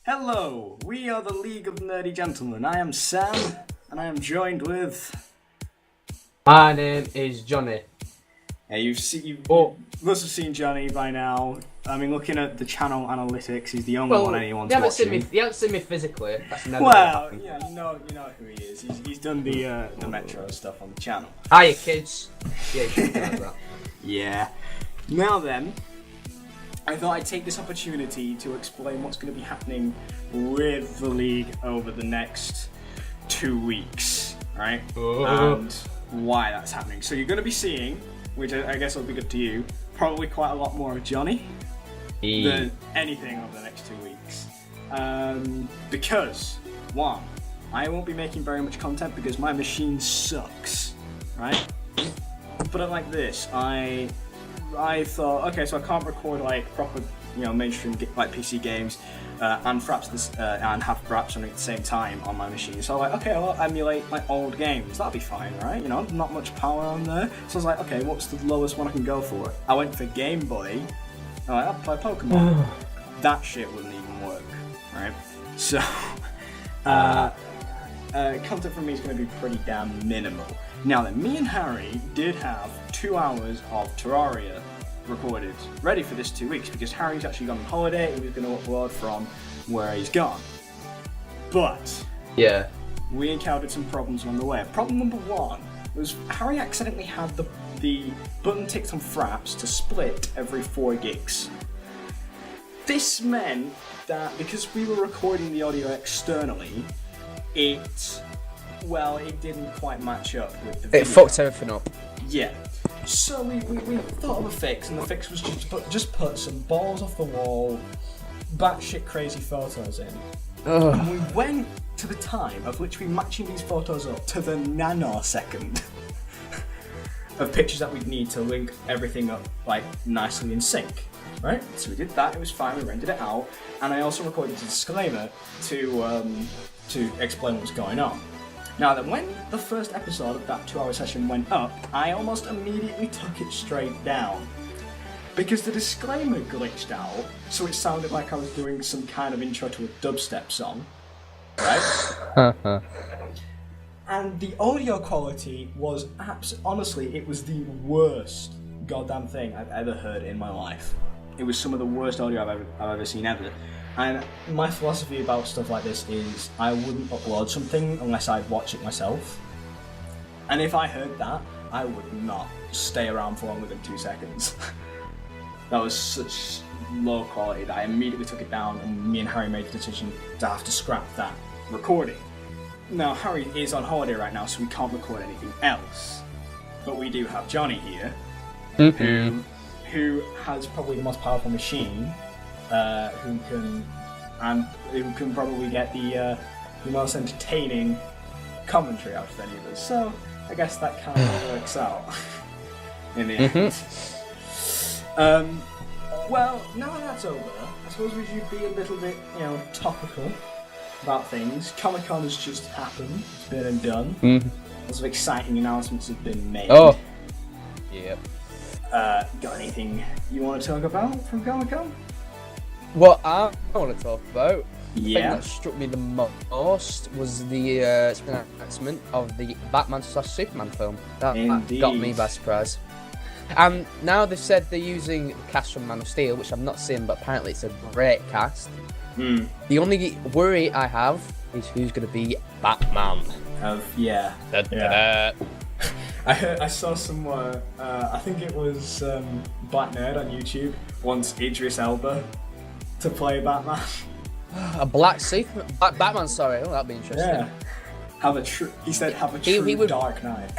Hello, we are the League of Nerdy Gentlemen. I am Sam, and I am joined with... My name is Jonny. Yeah, you must have seen Jonny by now. I mean, looking at the channel analytics, he's the only one anyone's watching. You haven't seen me physically. That's never well, yeah, you know who he is. He's done the Metroid stuff on the channel. Hiya, kids. Yeah, you should like that. Yeah. Now then, I thought I'd take this opportunity to explain what's going to be happening with the League over the next 2 weeks, right? And why that's happening. So you're going to be seeing, which I guess will be good to you, probably quite a lot more of Jonny than anything over the next 2 weeks. Because, one, I won't be making very much content because my machine sucks, right? Put it like this, I thought, okay, so I can't record like proper, mainstream like PC games and fraps and have fraps running at the same time on my machine. So I was like, okay, I'll emulate my old games. That'll be fine, right? Not much power on there. So I was like, okay, what's the lowest one I can go for? I went for Game Boy. I'll play Pokemon. That shit wouldn't even work, right? So content from me is going to be pretty damn minimal. Now then, me and Harry did have 2 hours of Terraria recorded, ready for this 2 weeks, because Harry's actually gone on holiday. He was going to upload from where he's gone. But yeah, we encountered some problems along the way. Problem number one was Harry accidentally had the button ticked on fraps to split every 4 gigs. This meant that because we were recording the audio externally, it didn't quite match up with the video. It fucked everything up. Yeah. So we thought of a fix, and the fix was just put some balls off the wall, batshit crazy photos in. And we went to the time of literally matching these photos up to the nanosecond of pictures that we'd need to link everything up like nicely in sync. Right? So we did that, it was fine, we rendered it out, and I also recorded a disclaimer to explain what was going on. Now then, when the first episode of that 2-hour session went up, I almost immediately took it straight down. Because the disclaimer glitched out, so it sounded like I was doing some kind of intro to a dubstep song. Right? And the audio quality was honestly, it was the worst goddamn thing I've ever heard in my life. It was some of the worst audio I've ever seen ever. And my philosophy about stuff like this is I wouldn't upload something unless I'd watch it myself. And if I heard that, I would not stay around for longer than 2 seconds. That was such low quality that I immediately took it down, and me and Harry made the decision to have to scrap that recording. Now, Harry is on holiday right now, so we can't record anything else. But we do have Jonny here, who has probably the most powerful machine, who can probably get the most entertaining commentary out of any of us. So I guess that kind of works out in the end. Well, now that that's over, I suppose we should be a little bit, topical about things. Comic-Con has just happened. It's been and done. Lots of exciting announcements have been made. Oh. Yep. Got anything you want to talk about from Comic-Con? What I want to talk about, the thing Yeah. that struck me the most was the announcement of the Batman/Superman film. That got me by surprise. And now they've said they're using the cast from Man of Steel, which I've not seen, but apparently it's a great cast. The only worry I have is who's going to be Batman. Yeah. Da-da-da. I saw somewhere, I think it was Black Nerd on YouTube, wants Idris Elba to play Batman. A black Superman? Batman, sorry. Oh, that'd be interesting. Yeah. He said have a true Dark Knight.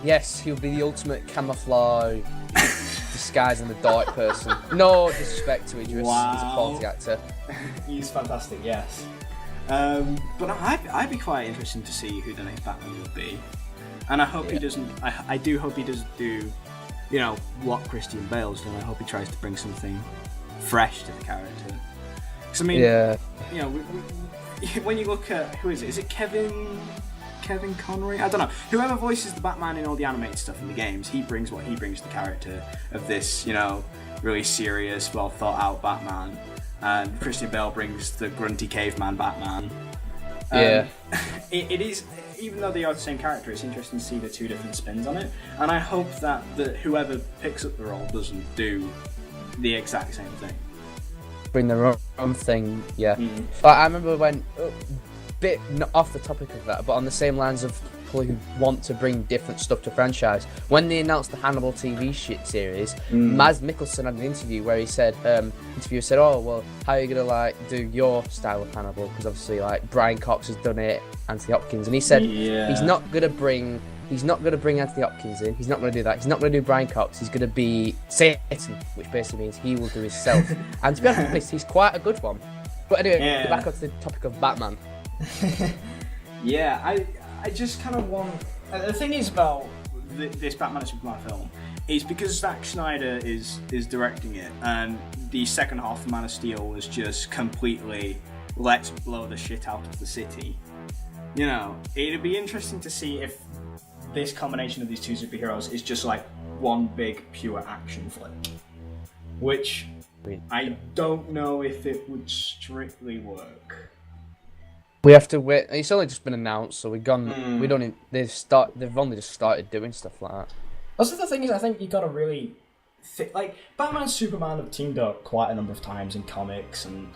Yes, he'll be the ultimate camouflage disguise in the dark person. No disrespect to Idris, Wow. He's a quality actor. He's fantastic, yes. But I'd be quite interested to see who the next Batman will be. And I hope he doesn't, I do hope he doesn't do, what Christian Bale's done. I hope he tries to bring something fresh to the character. Because, I mean, when you look at, who is it? Is it Kevin Conroy? I don't know. Whoever voices the Batman in all the animated stuff in the games, he brings what he brings to the character of this, really serious, well thought out Batman. and Christian Bale brings the grunty caveman Batman. Yeah. It is, even though they are the same character, it's interesting to see the two different spins on it, and I hope that whoever picks up the role doesn't do the exact same thing. Bring their own thing, yeah. But I remember when, bit not off the topic of that, but on the same lines of people who want to bring different stuff to franchise, when they announced the Hannibal TV series, Mads Mikkelsen had an interview where he said, interviewer said, "Oh well, how are you gonna like do your style of Hannibal? Because obviously like Brian Cox has done it, Anthony Hopkins," and he said he's not gonna bring Anthony Hopkins in. He's not going to do that. He's not going to do Brian Cox. He's going to be Satan, which basically means he will do himself. And to be honest, he's quite a good one. But anyway, back onto the topic of Batman. Yeah, I just kind of want... The thing is about this Batman and Superman film is because Zack Snyder is directing it, and the second half of Man of Steel was just completely let's blow the shit out of the city. You know, it'd be interesting to see if this combination of these two superheroes is just like one big pure action flick, which I don't know if it would strictly work. We have to wait. It's only just been announced, so we've gone. We don't. They've only just started doing stuff like that. Also, the thing is, I think you got to really like Batman and Superman have teamed up quite a number of times in comics and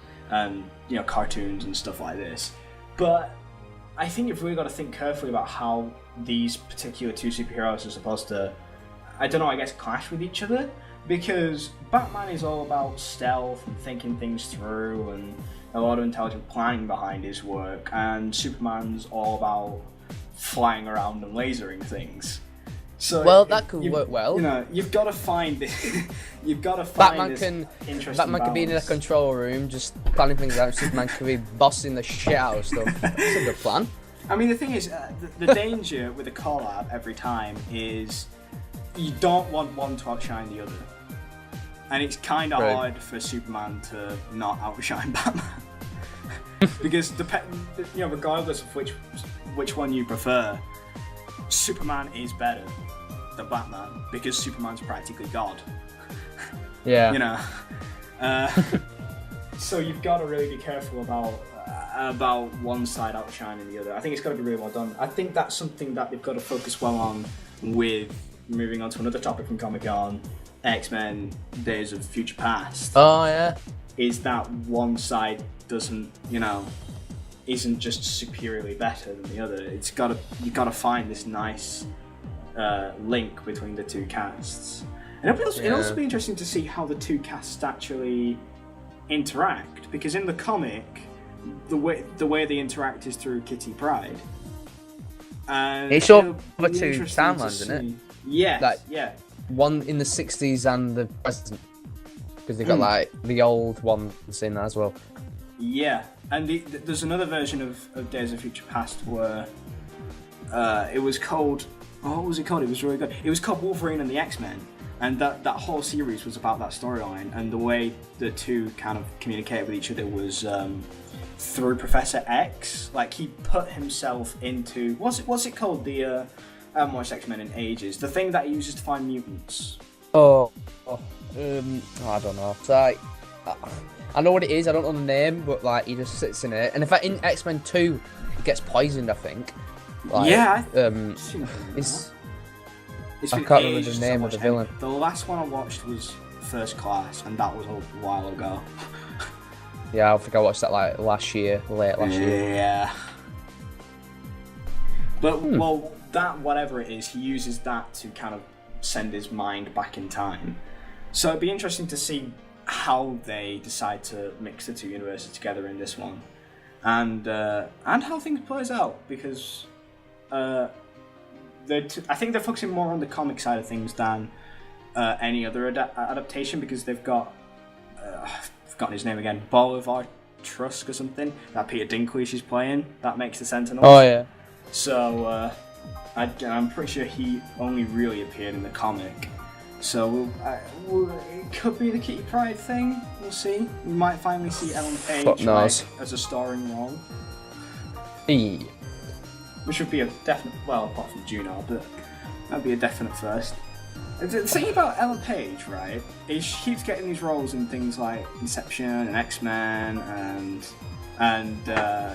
you know, cartoons and stuff like this, but I think you've really got to think carefully about how these particular two superheroes are supposed to, I don't know, I guess clash with each other, because Batman is all about stealth and thinking things through and a lot of intelligent planning behind his work, and Superman's all about flying around and lasering things. So that could work well. You know, you've got to find this. You've got to find Batman interesting Batman balance. could be in a control room, just planning things out. Superman could be bossing the shit out of stuff. That's a good plan. I mean, the thing is, the danger with a collab every time is you don't want one to outshine the other, and it's kind of hard for Superman to not outshine Batman because you know, regardless of which one you prefer, Superman is better than Batman because Superman's practically God. Yeah. You know. So you've got to really be careful about one side outshining the other. I think it's got to be really well done. I think that's something that they've got to focus well on with moving on to another topic from Comic-Con, X-Men Days of Future Past. Oh, yeah. Is that one side isn't just superiorly better than the other. You've got to find this nice link between the two casts. And it'll also be interesting to see how the two casts actually interact, because in the comic, the way they interact is through Kitty Pryde. And it's all the two timelines, isn't it? Yes, like, yeah. One in the 60s and the present, because they've got like the old ones in as well. Yeah, and there's another version of Days of Future Past where it was called... Oh, what was it called? It was really good. It was called Wolverine and the X-Men. And that whole series was about that storyline, and the way the two kind of communicated with each other was through Professor X. Like, he put himself into... What's it called? I haven't watched X-Men in ages. The thing that he uses to find mutants. I don't know. It's like... I know what it is, I don't know the name, but like he just sits in it. And in fact, in X-Men 2, he gets poisoned, I think. Like, yeah, I can't remember the name of the villain. The last one I watched was First Class, and that was a while ago. Yeah, I think I watched that like late last year. Yeah. But well, that whatever it is, he uses that to kind of send his mind back in time. So it'd be interesting to see how they decide to mix the two universes together in this one, and how things plays out, because I think they're focusing more on the comic side of things than any other adaptation, because they've got I've forgotten his name again, Bolivar Trusk or something, that Peter Dinklage is playing, that makes the Sentinels. Oh yeah. So I'm pretty sure he only really appeared in the comic. So it could be the Kitty Pryde thing. We'll see. We might finally see Ellen Page as a starring role. Which would be a definite, well, apart from Juno, but that'd be a definite first. The thing about Ellen Page, right, is she keeps getting these roles in things like Inception and X-Men and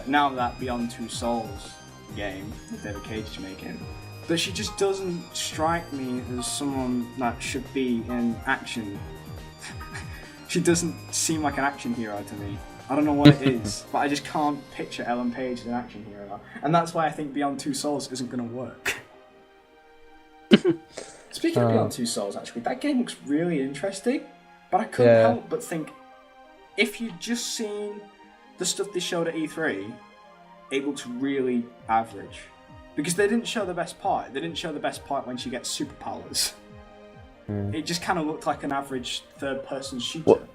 now that Beyond Two Souls game that David Cage is making, but she just doesn't strike me as someone that should be in action. She doesn't seem like an action hero to me. I don't know what it is, but I just can't picture Ellen Page as an action hero, and that's why I think Beyond Two Souls isn't going to work. Speaking of Beyond Two Souls, actually, that game looks really interesting, but I couldn't help but think, if you'd just seen the stuff they showed at E3, it looks really average. Because they didn't show the best part. They didn't show the best part when she gets superpowers. It just kind of looked like an average third-person shooter.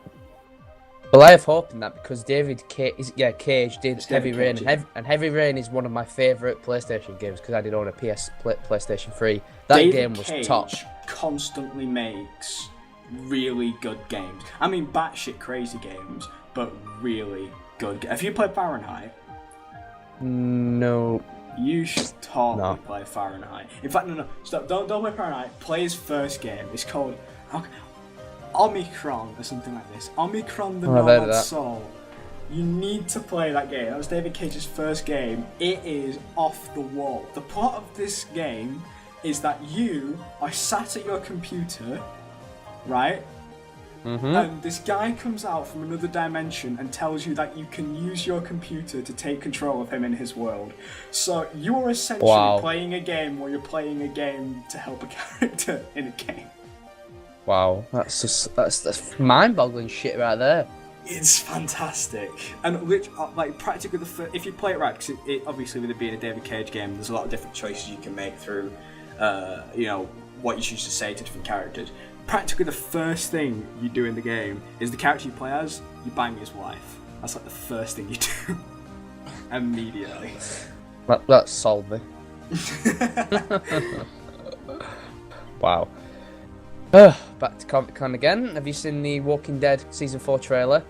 Well, I have hope in that because Cage did Heavy Rain, Cage, and Heavy Rain is one of my favourite PlayStation games because I did own a PlayStation 3. That game was top. Cage constantly makes really good games. I mean, batshit crazy games, but really good. Have you played Fahrenheit? No. You should totally play Fahrenheit. In fact, no, stop. Don't play Fahrenheit. Play his first game. It's called Omicron or something like this. Omicron the Nomad Soul. You need to play that game. That was David Cage's first game. It is off the wall. The plot of this game is that you are sat at your computer, right? And this guy comes out from another dimension and tells you that you can use your computer to take control of him in his world. So you are essentially playing a game where you're playing a game to help a character in a game. Wow, that's mind-boggling shit right there. It's fantastic, and like practically if you play it right, because it obviously with it being a David Cage game, there's a lot of different choices you can make through, what you choose to say to different characters. Practically the first thing you do in the game is the character you play as, you bang his wife. That's like the first thing you do. Immediately. That sold me. Wow. Back to Comic Con again. Have you seen the Walking Dead Season 4 trailer?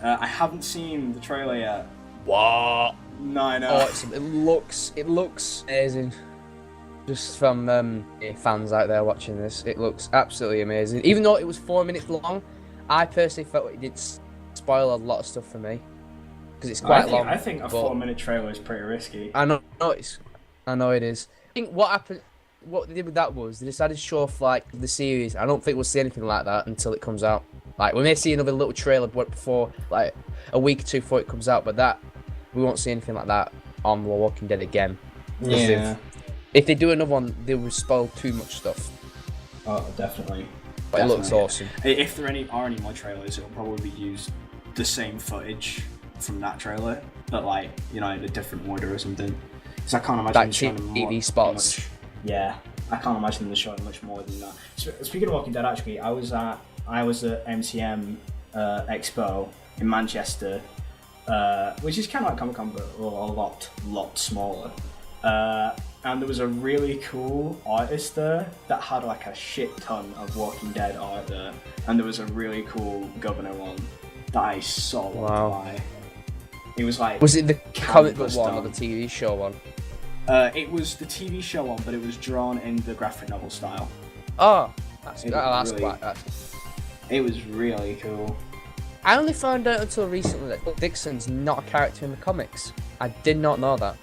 I haven't seen the trailer yet. What? No, I know. Oh, it looks amazing. Just from fans out there watching this, it looks absolutely amazing. Even though it was 4 minutes long, I personally felt it did spoil a lot of stuff for me because it's quite long. I think a 4-minute trailer is pretty risky. I know it is. I think what happened, what they did with that was they decided to show off like the series. I don't think we'll see anything like that until it comes out. Like we may see another little trailer before, like a week or two before it comes out, but that we won't see anything like that on The Walking Dead again. Yeah. If they do another one, they will spoil too much stuff. Oh, definitely. But it looks awesome. If there are any more trailers, it'll probably use the same footage from that trailer, but like in a different order or something. Because I can't imagine showing TV spots. Yeah, I can't imagine them showing much more than that. Speaking of Walking Dead, actually, I was at MCM Expo in Manchester, which is kind of like Comic-Con, but a lot smaller. And there was a really cool artist there that had like a shit ton of Walking Dead art there, and there was a really cool Governor one that I saw. Wow. It was like. Was it the comic book one or the TV show one? It was the TV show one, but it was drawn in the graphic novel style. Oh, it was really cool. I only found out until recently that Dixon's not a character in the comics. I did not know that.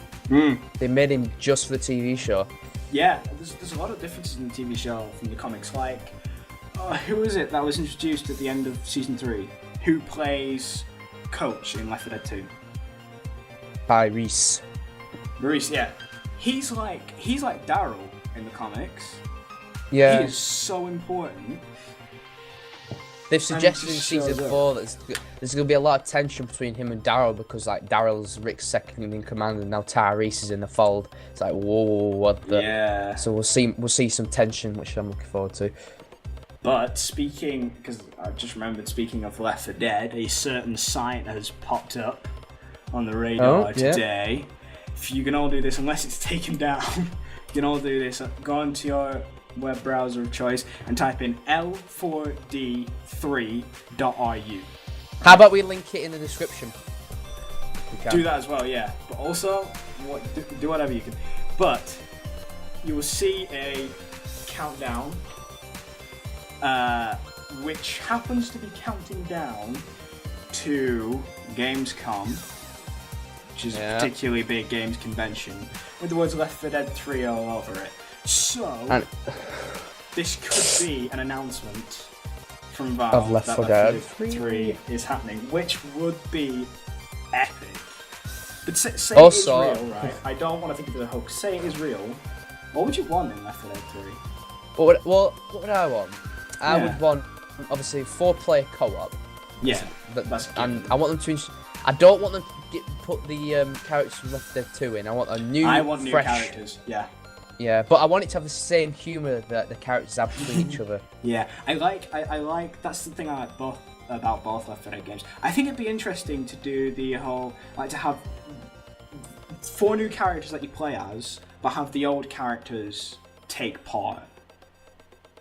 They made him just for the TV show. Yeah, there's a lot of differences in the TV show from the comics. Like, who is it that was introduced at the end of season 3? Who plays Coach in Left 4 Dead 2? Reese, yeah. He's like Daryl in the comics. Yeah. He is so important. They've suggested in season 4 that there's going to be a lot of tension between him and Daryl because like Daryl's Rick's second in command and now Tyrese is in the fold. It's like whoa, what the? Yeah. So we'll see some tension, which I'm looking forward to. But because I just remembered, speaking of Left 4 Dead, a certain site has popped up on the radar today. If you can all do this, unless it's taken down, you can all do this. Go onto your web browser of choice and type in L4D3.ru. How about we link it in the description? Do that as well, yeah. But also, do whatever you can. But you will see a countdown which happens to be counting down to Gamescom, which is a particularly big games convention, with the words Left 4 Dead 3 all over it. So, this could be an announcement from Valve of Left 4 Dead 3 is happening, which would be epic. But say also, it is real, right? I don't want to think of it as a hoax. Say it is real. What would you want in Left 4 Dead 3? What would I want? I would want, obviously, 4-player co-op. Yeah, that's and I want them to. I don't want them to put the characters from Left 4 Dead 2 in. I want new fresh characters. Yeah. Yeah, but I want it to have the same humour that the characters have between each other. Yeah, I like. That's the thing I like about both Left 4 Dead games. I think it'd be interesting to do the whole, to have 4 new characters that you play as, but have the old characters take part.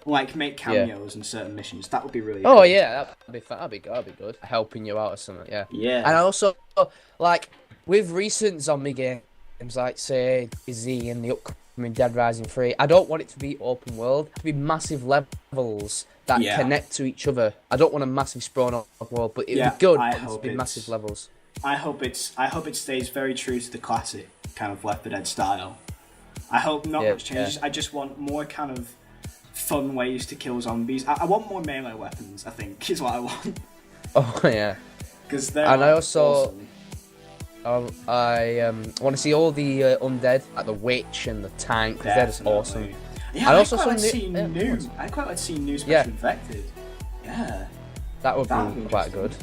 Make cameos in certain missions. That would be really cool. Yeah, that'd be fun. That'd be good. Helping you out or something, yeah. Yeah. And also, with recent zombie games, like, say, Z and the upcoming Dead Rising 3, I don't want it to be open world. To be massive levels that connect to each other. I don't want a massive sprawn off world, but it'd be good to be massive levels. I hope it stays very true to the classic kind of Left 4 Dead style. I hope not much changes. I just want more kind of fun ways to kill zombies. I want more melee weapons, I think, is what I want. Oh, yeah. Because they're I also awesome. I want to see all the undead, like the witch and the tank, because they're just awesome. Yeah, I'd quite like to see new special infected. Yeah. That would be quite good.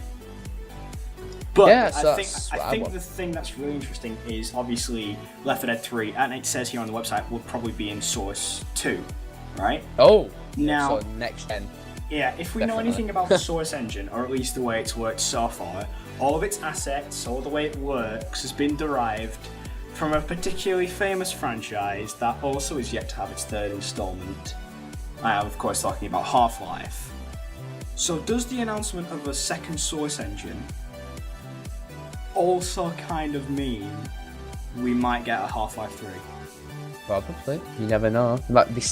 But yeah, I think the thing that's really interesting is obviously Left 4 Dead 3, and it says here on the website, will probably be in Source 2, right? Oh, now so next gen. Yeah, if we know anything about the Source engine, or at least the way it's worked so far, all of its assets, all the way it works, has been derived from a particularly famous franchise that also is yet to have its 3rd installment. I am, of course, talking about Half-Life. So does the announcement of a second Source engine also kind of mean we might get a Half-Life 3? Probably. You never know.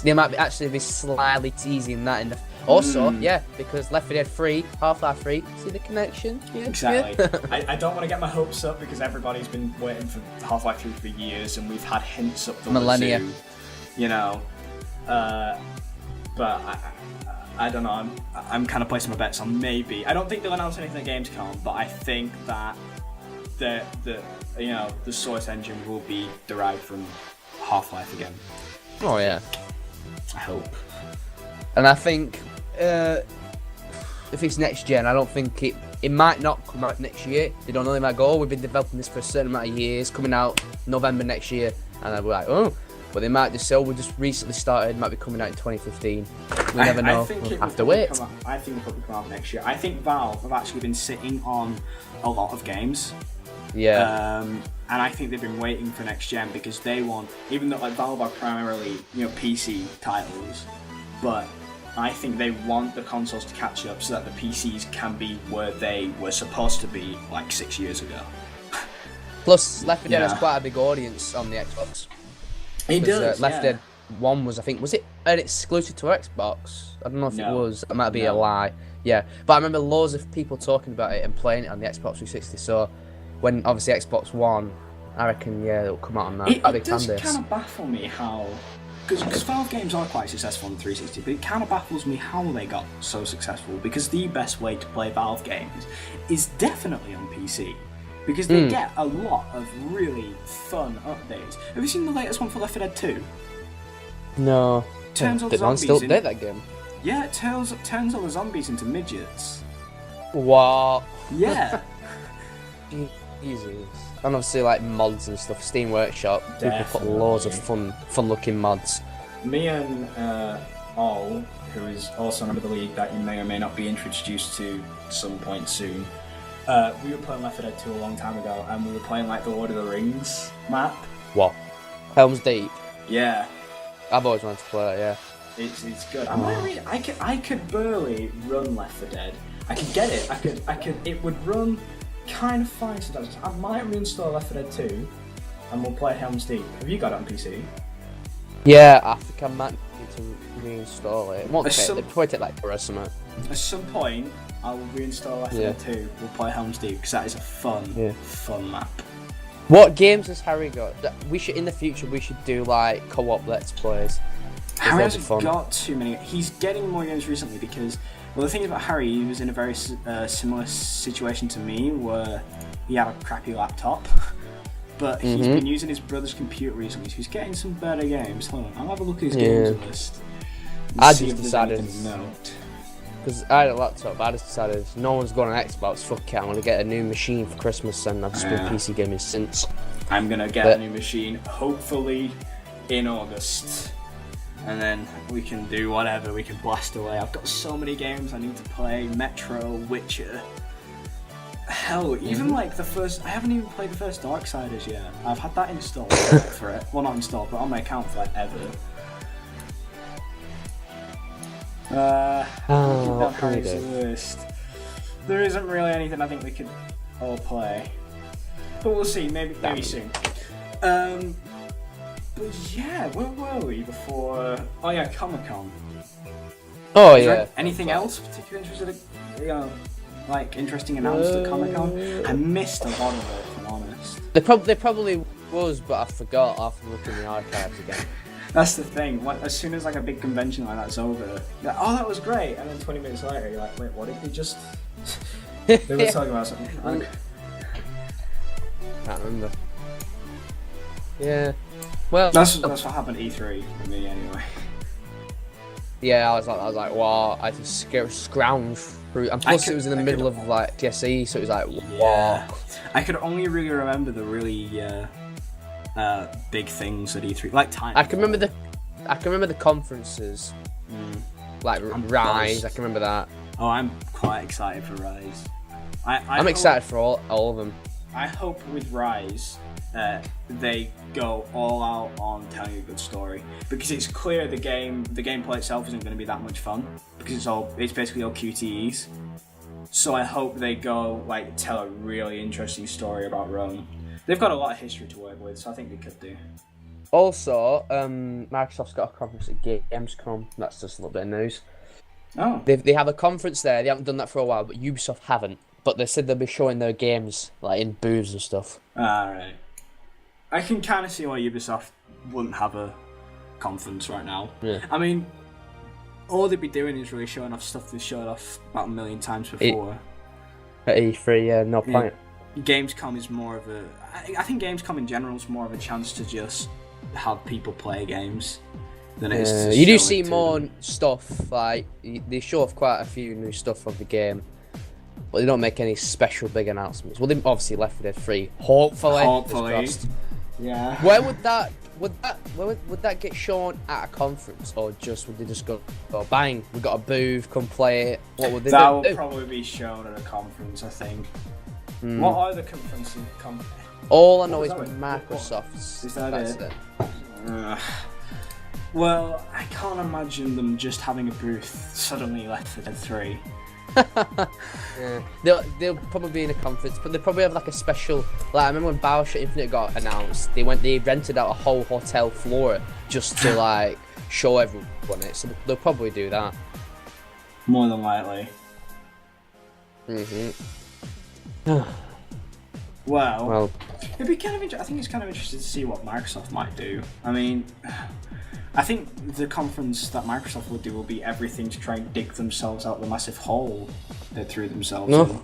They might actually be slightly teasing that in the... Also, because Left 4 Dead 3, Half-Life 3, see the connection? Yeah, exactly. I don't want to get my hopes up because everybody's been waiting for Half-Life 3 for years and we've had hints up the millennia. Wazoo, you know. But I don't know. I'm kind of placing my bets on maybe. I don't think they'll announce anything at Gamescom, but I think that the Source engine will be derived from Half-Life again. Oh yeah. I hope. And I think if it's next gen, I don't think it might not come out next year. They don't know, they might go, we've been developing this for a certain amount of years, coming out November next year, and I'll be like, but they might just say, we just recently started, might be coming out in 2015. We never know. We'll have to wait. I think it'll probably come out next year. I think Valve have actually been sitting on a lot of games. Yeah. And I think they've been waiting for next gen because they want, even though Valve are primarily PC titles, but I think they want the consoles to catch up so that the PCs can be where they were supposed to be 6 years ago. Plus, Left 4 Dead has quite a big audience on the Xbox. It does. Left 4 Dead 1 was it an exclusive to Xbox? I don't know if it was. It might be a lie. Yeah, but I remember loads of people talking about it and playing it on the Xbox 360. So when obviously Xbox One, I reckon it'll come out on that. It does kind of baffle me how, because Valve games are quite successful on the 360, but it kind of baffles me how they got so successful. Because the best way to play Valve games is definitely on PC. Because they get a lot of really fun updates. Have you seen the latest one for Left 4 Dead 2? No. Turns all the Did one zombies still play that game? Yeah, it turns all the zombies into midgets. What? Yeah. Jesus. And obviously mods and stuff, Steam Workshop, people put loads of fun looking mods. Me and All, who is also a member of the league that you may or may not be introduced to some point soon, we were playing Left 4 Dead 2 a long time ago, and we were playing the Lord of the Rings map. What? Helm's Deep? Yeah. I've always wanted to play it, yeah. It's good. I could barely run Left 4 Dead. I could get it. I could. It would run kind of fine sometimes. I might reinstall Left 4 Dead 2, and we'll play Helm's Deep. Have you got it on PC? Yeah, I think I might need to reinstall it. It won't take, it'll probably take like for or something. At some point, I will reinstall FA2. We'll play Helm's Deep because that is a fun map. What games has Harry got? We should in the future we should do like co-op let's plays. Harry hasn't got too many. He's getting more games recently because, well, the thing about Harry, he was in a very similar situation to me where he had a crappy laptop. But he's been using his brother's computer recently, so he's getting some better games. Hold on, I'll have a look at his games list. I just decided, because I had a laptop, I just decided no one's got an Xbox, fuck it, I'm going to get a new machine for Christmas, and I've just been PC gaming since. I'm going to get a new machine, hopefully in August. And then we can do whatever, we can blast away. I've got so many games I need to play, Metro, Witcher. Hell, even like the first, I haven't even played the first Darksiders yet. I've had that installed for it. Well, not installed, but on my account for like ever. List. There isn't really anything I think we could all play. But we'll see, maybe soon. But yeah, where were we before? Oh yeah, Comic-Con. Oh Is yeah. there anything else particularly like interesting announced at Comic-Con? I missed a lot of it, if I'm honest. There probably was, but I forgot after looking in the archives again. That's the thing. As soon as like a big convention like that's over, you're like, oh, that was great, and then 20 minutes later, you're like, wait, what did they just? They were talking about something. Can't remember. Yeah. Well, that's what happened at E3 for me anyway. Yeah, I was like, wow, I just scrounge through, and plus it was in the middle of like TSE, so it was like, wow. I could only really remember the really big things at E3, like time. I can remember the conferences, like Rise. I can remember that. Oh, I'm quite excited for Rise. I'm excited for all of them. I hope with Rise, they go all out on telling a good story, because it's clear the gameplay itself isn't going to be that much fun because it's basically all QTEs. So I hope they go like tell a really interesting story about Rome. They've got a lot of history to work with, so I think they could do. Also, Microsoft's got a conference at Gamescom. That's just a little bit of news. Oh. They have a conference there. They haven't done that for a while, but Ubisoft haven't. But they said they'll be showing their games like in booths and stuff. Alright. I can kind of see why Ubisoft wouldn't have a conference right now. Yeah. I mean, all they'd be doing is really showing off stuff they've showed off about a million times before. At E3, yeah, no point. Gamescom is more of a... I think Gamescom in general is more of a chance to just have people play games than it is to you do show see it to more them. stuff, like, they show off quite a few new stuff of the game, but they don't make any special big announcements. Well, they obviously Left 4 Dead 3. Hopefully. Yeah. Where would that get shown at a conference, or would they just go bang, we got a booth, come play it? What would they do? That will probably be shown at a conference, I think. What are the conferences? All I know is Microsoft's. Is that it? Well, I can't imagine them just having a booth suddenly Left 4 Dead 3. Yeah. They'll probably be in a conference, but they probably have like a special. Like I remember when BioShock Infinite got announced, they rented out a whole hotel floor just to like show everyone it. So they'll probably do that. More than likely. Well, it'd be kind of I think it's kind of interesting to see what Microsoft might do. I mean, I think the conference that Microsoft will do will be everything to try and dig themselves out of the massive hole they threw themselves in.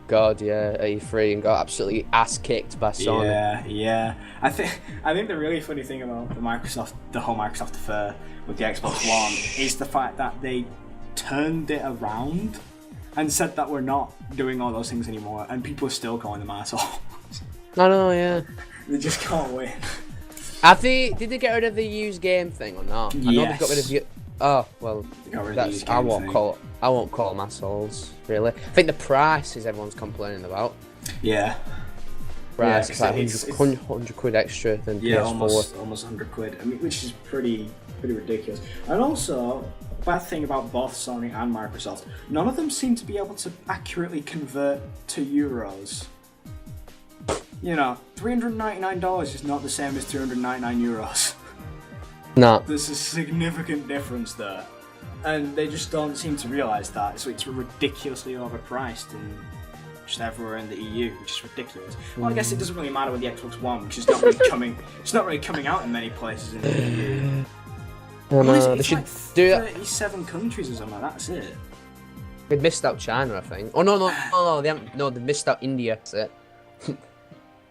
God, yeah, E3 and got absolutely ass kicked by Sony. Yeah. I think the really funny thing about the whole Microsoft affair with the Xbox One is the fact that they turned it around and said that we're not doing all those things anymore, and people are still calling them assholes. I know, yeah. They just can't win. Did they get rid of the used game thing or not? Yes. I know they got rid of the. Oh well, that's I won't call them assholes. Really, I think the price is everyone's complaining about. Yeah. Price is like 100 quid extra than PS4. almost 100 quid. I mean, which is pretty ridiculous. And also, bad thing about both Sony and Microsoft, none of them seem to be able to accurately convert to euros. You know, $399 is not the same as 399 euros. No. There's a significant difference there. And they just don't seem to realise that, so it's ridiculously overpriced and just everywhere in the EU, which is ridiculous. Well, I guess it doesn't really matter with the Xbox One, which is not really coming. It's not really coming out in many places in the EU. It's should like do that. 37 countries or something. That's it. They missed out China, I think. Oh no, they haven't. No, they missed out India. That's it.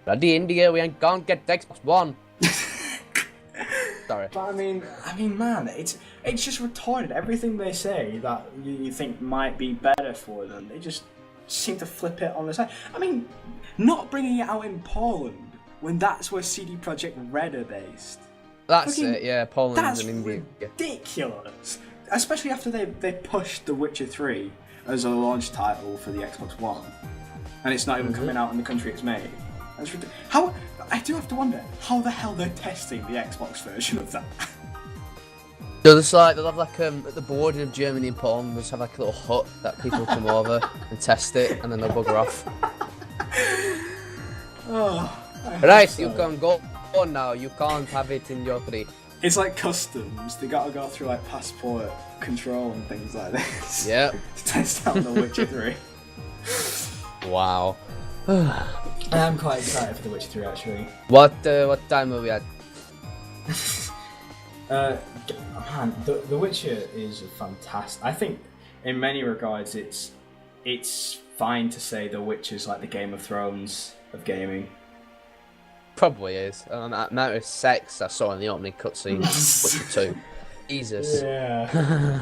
Bloody India, we ain't gonna get the Xbox One. Sorry. But I mean, man, it's just retarded. Everything they say that you think might be better for them, they just seem to flip it on the side. I mean, not bringing it out in Poland when that's where CD Projekt Red are based. That's it, yeah, Poland and India. That's ridiculous. Especially after they pushed The Witcher 3 as a launch title for the Xbox One, and it's not even coming out in the country it's made. That's ridiculous. How, I do have to wonder how the hell they're testing the Xbox version of that. So there's like, they'll have like at the border of Germany and Poland, they'll just have like a little hut that people come over and test it, and then they'll bugger off. Right, you can go on now. You can't have it in your tree. It's like customs. They gotta go through like passport control and things like this. Yeah. To test out The Witcher 3. Wow. I am quite excited for The Witcher 3 actually. What time are we at? Man, The Witcher is fantastic. I think in many regards it's fine to say The Witcher's like the Game of Thrones of gaming. Probably is. That amount of sex I saw in the opening cutscene, Witcher 2. Jesus. Yeah.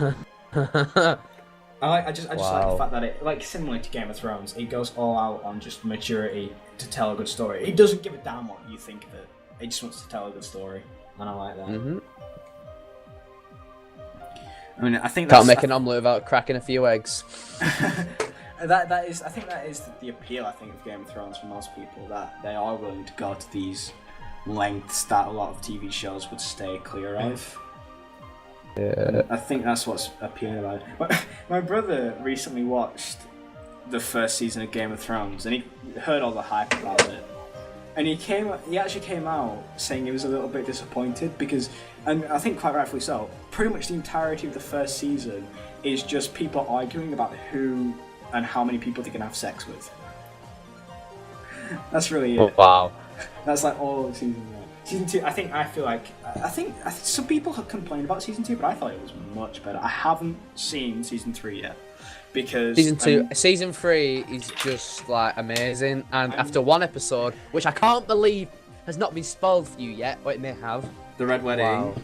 I just like the fact that it, like similar to Game of Thrones, it goes all out on just maturity to tell a good story. It doesn't give a damn what you think of it. It just wants to tell a good story, and I like that. Mm-hmm. I mean, I think can't make an omelette without cracking a few eggs. that is the appeal, I think, of Game of Thrones for most people, that they are willing to go to these lengths that a lot of TV shows would stay clear of. Yeah. I think that's what's appealing about it. My brother recently watched the first season of Game of Thrones, and he heard all the hype about it. And he actually came out saying he was a little bit disappointed because, and I think quite rightfully so, pretty much the entirety of the first season is just people arguing about who and how many people they can have sex with. That's really it. Wow. That's like all of season 1. Season 2, I think some people have complained about season 2, but I thought it was much better. I haven't seen season 3 yet. Because season 3 is just like amazing, and after one episode, which I can't believe has not been spoiled for you yet, but it may have. The Red Wedding. Wow.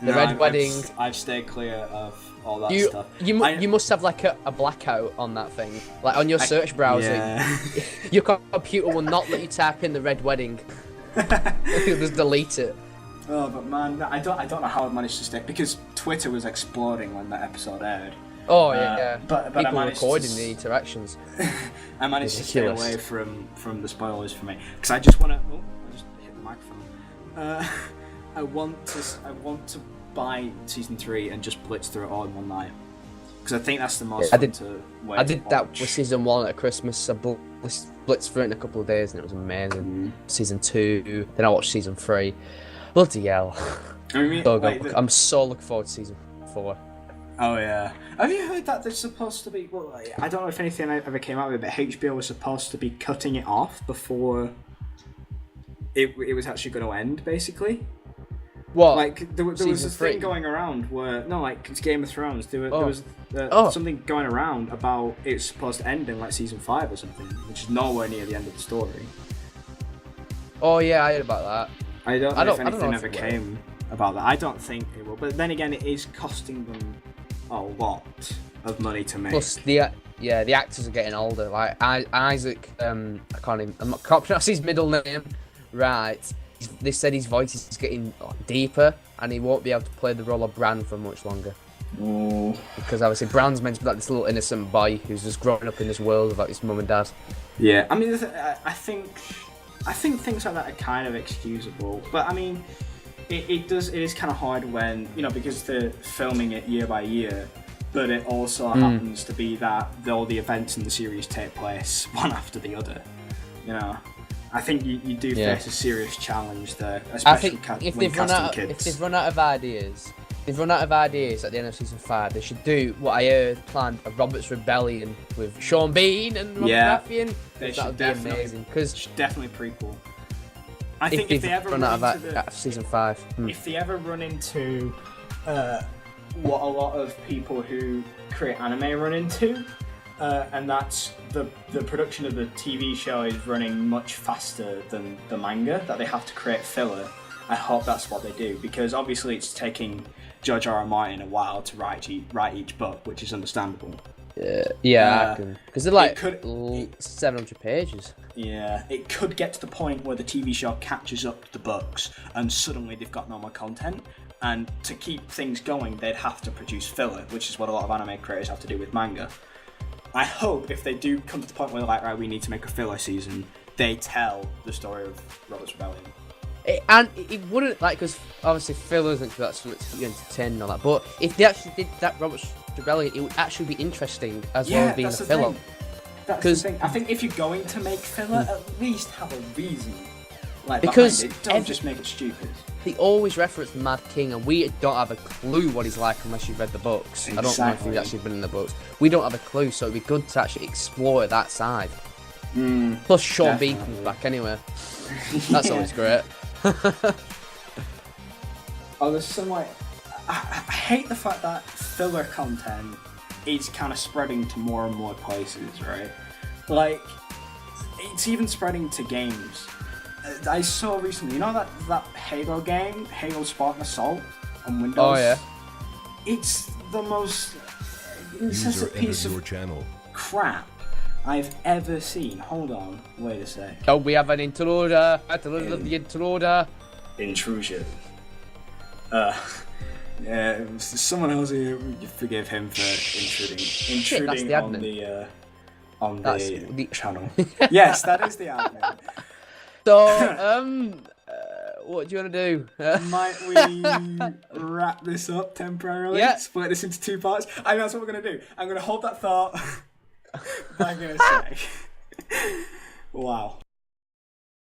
The Red Wedding. I've stayed clear of all that stuff. You must have like a blackout on that thing, like on your search browser. Yeah. Your computer will not let you type in the Red Wedding. You'll just delete it. Oh, but man, I don't know how I managed to stick, because Twitter was exploding when that episode aired. Oh yeah, but people recording the interactions. I managed to stay away from the spoilers for me, because I just want to. Oh, I just hit the microphone. I want to buy season 3 and just blitz through it all in one night, because I think that's the most fun to wait. I did that with season 1 at Christmas. I blitzed through it in a couple of days, and it was amazing. Season 2, then I watched season 3. Bloody hell! I'm so looking forward to season 4. Oh yeah. Have you heard that there's supposed to be? Well, I don't know if anything ever came out of it, but HBO was supposed to be cutting it off before it was actually going to end, basically. What? Like there was this thing going around where it's Game of Thrones. There was something going around about it's supposed to end in like season 5 or something, which is nowhere near the end of the story. Oh yeah, I heard about that. I don't know if anything ever came about that. I don't think it will, but then again, it is costing them a lot of money to make. Plus, the actors are getting older. Like Isaac, I can't pronounce his middle name right. They said his voice is getting deeper, and he won't be able to play the role of Bran for much longer. Ooh. Because obviously Bran's meant to be like this little innocent boy who's just growing up in this world without his mum and dad. Yeah, I mean, I think things like that are kind of excusable, but I mean, it is kind of hard when, because they're filming it year by year, but it also happens to be that all the events in the series take place one after the other, I think you do Yeah. face a serious challenge there, I especially think if when they've run casting out, kids. if they've run out of ideas, at the end of season 5, they should do what I heard planned: a Robert's Rebellion with Sean Bean and Robert Baratheon. That would be amazing. Because definitely prequel. I think if they ever run run out into of season 5, if they ever run into what a lot of people who create anime run into, and that's the production of the TV show is running much faster than the manga, that they have to create filler. I hope that's what they do, because obviously it's taking George R.R. Martin a while to write each book, which is understandable. yeah, because they're like 700 pages. Yeah, it could get to the point where the TV show catches up to the books and suddenly they've got no more content. And to keep things going, they'd have to produce filler, which is what a lot of anime creators have to do with manga. I hope if they do come to the point where they're like, right, we need to make a filler season, they tell the story of Robert's Rebellion. It wouldn't, like, because obviously filler isn't that's something to keep you entertained and all that, but if they actually did that Robert's Rebellion, it would actually be interesting as well as being a filler. That's the thing. I think if you're going to make filler, at least have a reason. Like, because behind it. Don't just make it stupid. They always reference the Mad King, and we don't have a clue what he's like unless you've read the books. Exactly. I don't know if he's actually been in the books. We don't have a clue, so it'd be good to actually explore that side. Plus, Sean Bean comes back anyway. That's always great. There's some like... I hate the fact that filler content is kind of spreading to more and more places, right? Like, it's even spreading to games. I saw recently, you know that Halo game, Halo Spartan Assault on Windows? Oh, yeah. It's the most User piece entered of your channel. crap I've ever seen. Hold on, wait a sec. Oh, we have an intruder. The intruder. Intrusion. Yeah, someone else here, you forgive him for intruding on the channel. Yes, that is the admin. So, what do you want to do? Might we wrap this up temporarily? Yeah. Split this into 2 parts? I think that's what we're going to do. I'm going to hold that thought. I'm going to say. Wow.